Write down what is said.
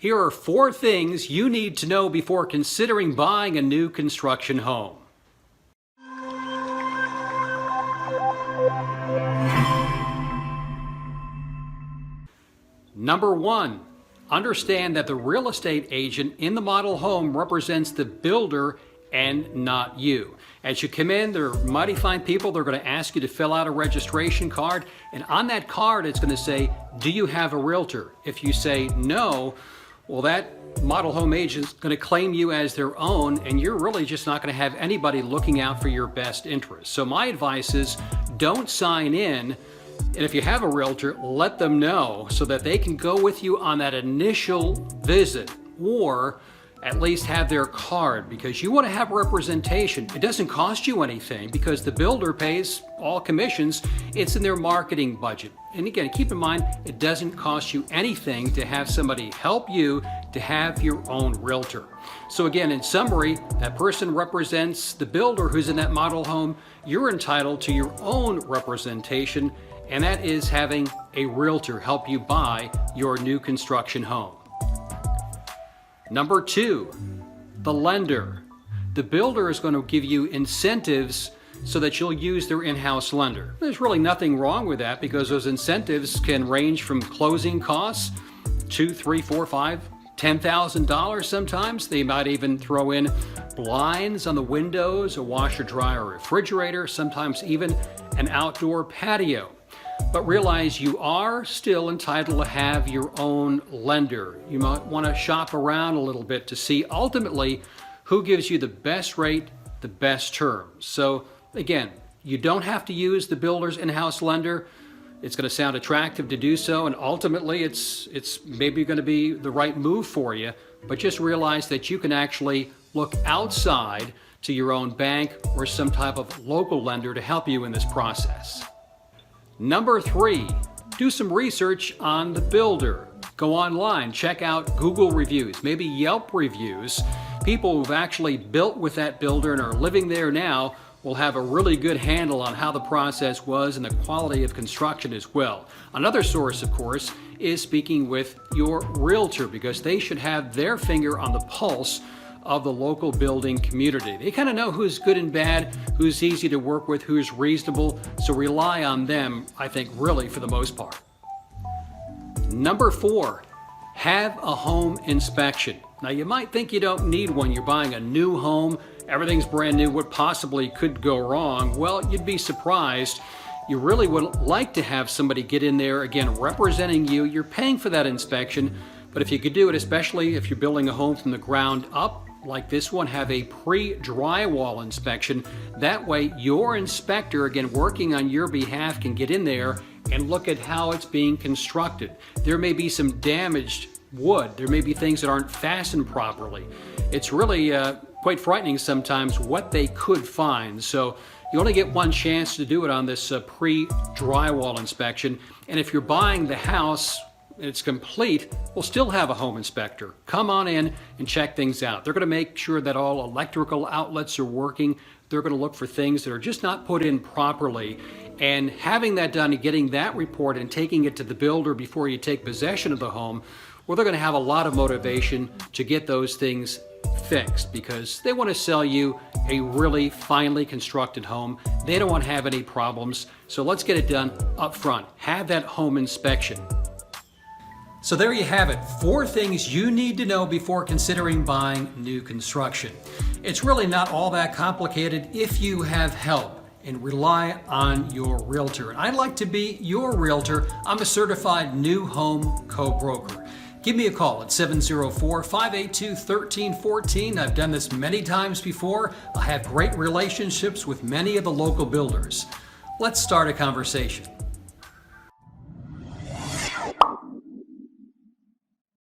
Here are 4 things you need to know before considering buying a new construction home. Number 1, understand that the real estate agent in the model home represents the builder and not you. As you come in, they're mighty fine people. They're going to ask you to fill out a registration card, and on that card it's going to say, do you have a realtor? If you say no, well, that model home agent is going to claim you as their own, and you're really just not going to have anybody looking out for your best interest. So my advice is, don't sign in. And if you have a realtor, let them know so that they can go with you on that initial visit, or at least have their card, because you want to have representation. It doesn't cost you anything because the builder pays all commissions. It's in their marketing budget. And again, keep in mind, it doesn't cost you anything to have somebody help you to have your own realtor. So again, in summary, that person represents the builder who's in that model home. You're entitled to your own representation, and that is having a realtor help you buy your new construction home. Number 2, the lender. The builder is going to give you incentives so that you'll use their in-house lender. There's really nothing wrong with that, because those incentives can range from closing costs, $2, $3, $4, $5, $10,000 sometimes. They might even throw in blinds on the windows, a washer, dryer, refrigerator, sometimes even an outdoor patio. But realize you are still entitled to have your own lender. You might want to shop around a little bit to see ultimately who gives you the best rate, the best terms. So again, you don't have to use the builder's in-house lender. It's going to sound attractive to do so, and ultimately it's maybe going to be the right move for you, but just realize that you can actually look outside to your own bank or some type of local lender to help you in this process. Number 3, do some research on the builder. Go online, check out Google reviews, maybe Yelp reviews. People who've actually built with that builder and are living there now will have a really good handle on how the process was and the quality of construction as well. Another source, of course, is speaking with your realtor, because they should have their finger on the pulse of the local building community. They kind of know who's good and bad, who's easy to work with, who's reasonable, so rely on them, I think, really for the most part. Number 4, have a home inspection. Now, you might think you don't need one. You're buying a new home, everything's brand new, what possibly could go wrong? Well, you'd be surprised. You really would like to have somebody get in there, again, representing you. You're paying for that inspection, but if you could do it, especially if you're building a home from the ground up, like this one, have a pre-drywall inspection. That way, your inspector, again, working on your behalf, can get in there and look at how it's being constructed. There may be some damaged wood. There may be things that aren't fastened properly. It's really quite frightening sometimes what they could find. So you only get one chance to do it on this pre-drywall inspection. And if you're buying the house, it's complete, we'll still have a home inspector come on in and check things out. They're going to make sure that all electrical outlets are working. They're going to look for things that are just not put in properly. And having that done and getting that report and taking it to the builder before you take possession of the home, well, they're going to have a lot of motivation to get those things fixed, because they want to sell you a really finely constructed home. They don't want to have any problems. So let's get it done up front. Have that home inspection. So there you have it, 4 things you need to know before considering buying new construction. It's really not all that complicated if you have help and rely on your realtor. And I'd like to be your realtor. I'm a certified new home co-broker. Give me a call at 704-582-1314. I've done this many times before. I have great relationships with many of the local builders. Let's start a conversation.